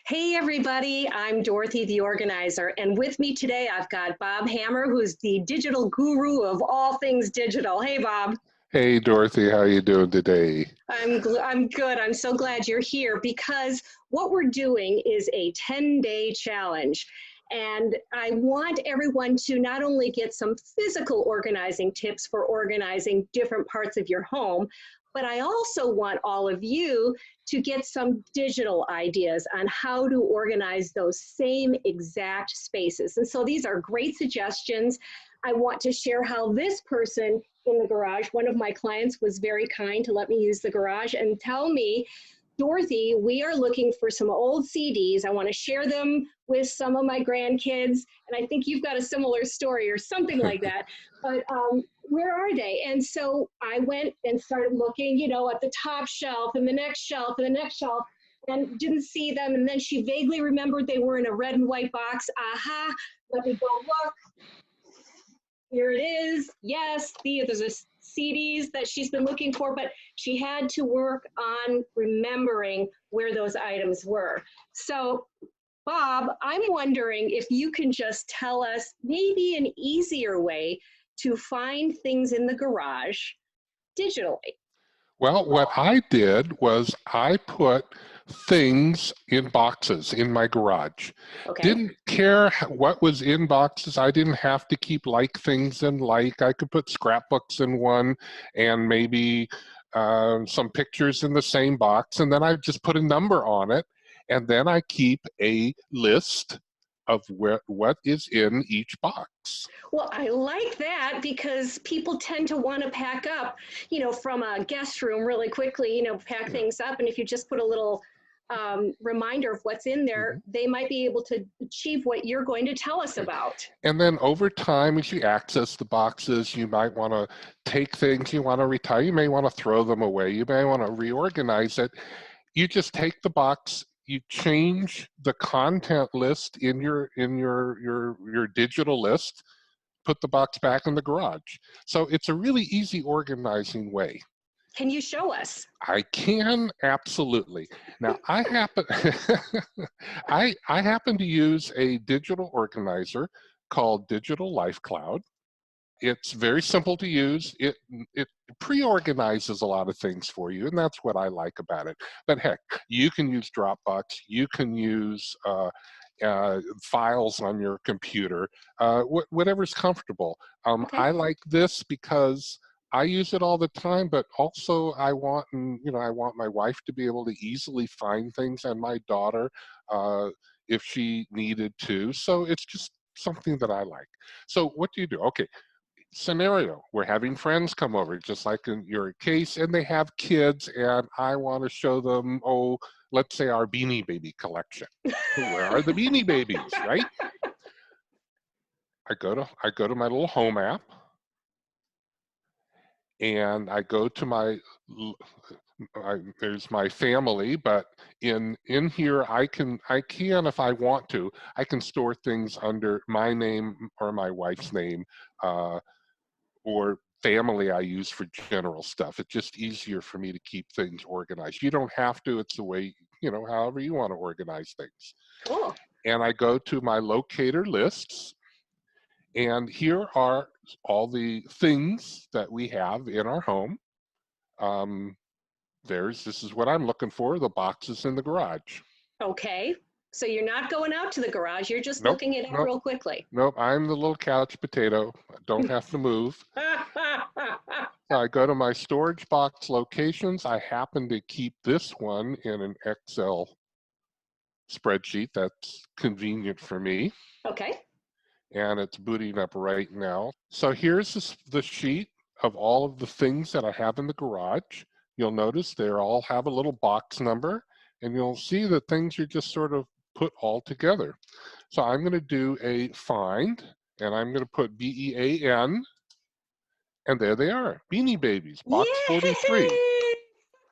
Hey everybody, I'm Dorothy the Organizer, and with me today I've got Bob Hammer, who's the digital guru of all things digital. Hey Bob. Hey Dorothy, how you doing today? I'm good. I'm so glad you're here because what we're doing is a 10-day challenge. And I want everyone to not only get some physical organizing tips for organizing different parts of your home, but I also want all of you to get some digital ideas on how to organize those same exact spaces. And so these are great suggestions. I want to share how this person in the garage, one of my clients was very kind to let me use the garage and tell me, Dorothy, we are looking for some old CDs. I want to share them with some of my grandkids. And I think you've got a similar story or something like that. But where are they? And so I went and started looking, at the top shelf and the next shelf and the next shelf and didn't see them. And then she vaguely remembered they were in a red and white box. Aha, let me go look. Here it is. Yes, there's a CDs that she's been looking for, but she had to work on remembering where those items were. So, Bob, I'm wondering if you can just tell us maybe an easier way to find things in the garage digitally. Well, what I did was I put things in boxes in my garage. Okay. Didn't care what was in boxes. I didn't have to keep like things in like. I could put scrapbooks in one and maybe some pictures in the same box, and then I just put a number on it, and then I keep a list of what is in each box. Well, I like that because people tend to want to pack up, from a guest room really quickly, pack things up. And if you just put a little reminder of what's in there, they might be able to achieve what you're going to tell us about. And then over time, as you access the boxes, you might want to take things you want to retire. You may want to throw them away. You may want to reorganize it. You just take the box, you change the content list in your digital list, put the box back in the garage. So it's a really easy organizing way. Can you show us? I can, absolutely. Now I happen I happen to use a digital organizer called digitallifecloud. It's very simple to use. It pre-organizes a lot of things for you, and that's what I like about it. But heck, you can use Dropbox. You can use files on your computer, whatever's comfortable. Okay. I like this because I use it all the time, but also I want my wife to be able to easily find things, and my daughter, if she needed to. So it's just something that I like. So what do you do? Okay. Scenario, we're having friends come over, just like in your case, and they have kids, and I want to show them, let's say our Beanie Baby collection. Where are the Beanie Babies, right? I go to my little home app, and I go to there's my family, but in here I can if I want to, I can store things under my name or my wife's name, or family I use for general stuff. It's just easier for me to keep things organized. You don't have to, it's the way, however you want to organize things. Cool. And I go to my locator lists, and here are all the things that we have in our home. This is what I'm looking for, the boxes in the garage. Okay. So you're not going out to the garage, you're just looking it up real quickly. Nope, I'm the little couch potato. I don't have to move. I go to my storage box locations. I happen to keep this one in an Excel spreadsheet. That's convenient for me. Okay. And it's booting up right now. So here's the sheet of all of the things that I have in the garage. You'll notice they all have a little box number, and you'll see that things are just sort of put all together. So I'm going to do a find, and I'm going to put BEAN, and there they are, Beanie Babies, box 43.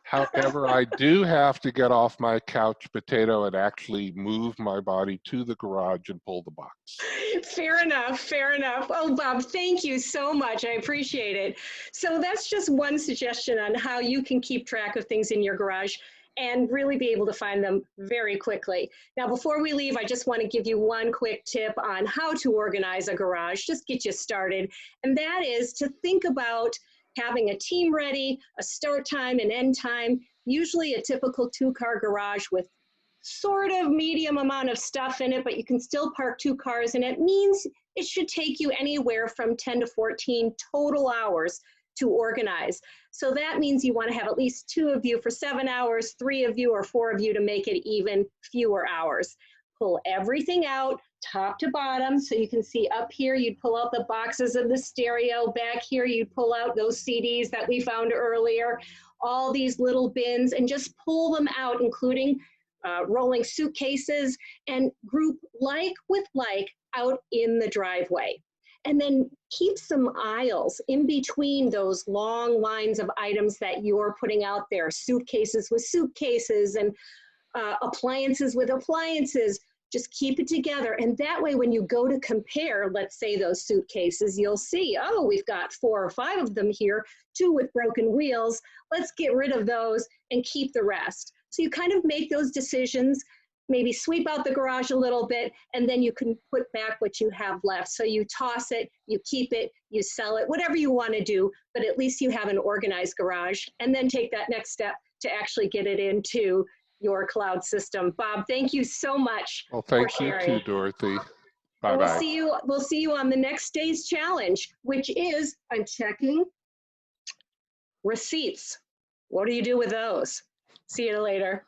However, I do have to get off my couch potato and actually move my body to the garage and pull the box. Fair enough, fair enough. Oh, Bob, thank you so much. I appreciate it. So that's just one suggestion on how you can keep track of things in your garage. and really be able to find them very quickly. Now, before we leave, I just want to give you one quick tip on how to organize a garage, just get you started. And that is to think about having a team ready, a start time and end time, usually a typical 2-car garage with sort of medium amount of stuff in it, but you can still park 2 cars in it, means it should take you anywhere from 10 to 14 total hours to organize. So that means you want to have at least 2 of you for 7 hours, 3 of you or 4 of you to make it even fewer hours. Pull everything out, top to bottom. So you can see up here, you'd pull out the boxes of the stereo. Back here, you'd pull out those CDs that we found earlier, all these little bins, and just pull them out, including rolling suitcases, and group like with like out in the driveway. And then keep some aisles in between those long lines of items that you're putting out there, suitcases with suitcases and appliances with appliances. Just keep it together. And that way, when you go to compare, let's say those suitcases, you'll see, oh, we've got 4 or 5 of them here, 2 with broken wheels. Let's get rid of those and keep the rest. So you kind of make those decisions, maybe sweep out the garage a little bit, and then you can put back what you have left. So you toss it, you keep it, you sell it, whatever you want to do, but at least you have an organized garage, and then take that next step to actually get it into your cloud system. Bob, thank you so much. Well, thank you too, Dorothy. Bye-bye. We'll see you on the next day's challenge, which is, I'm checking, receipts. What do you do with those? See you later.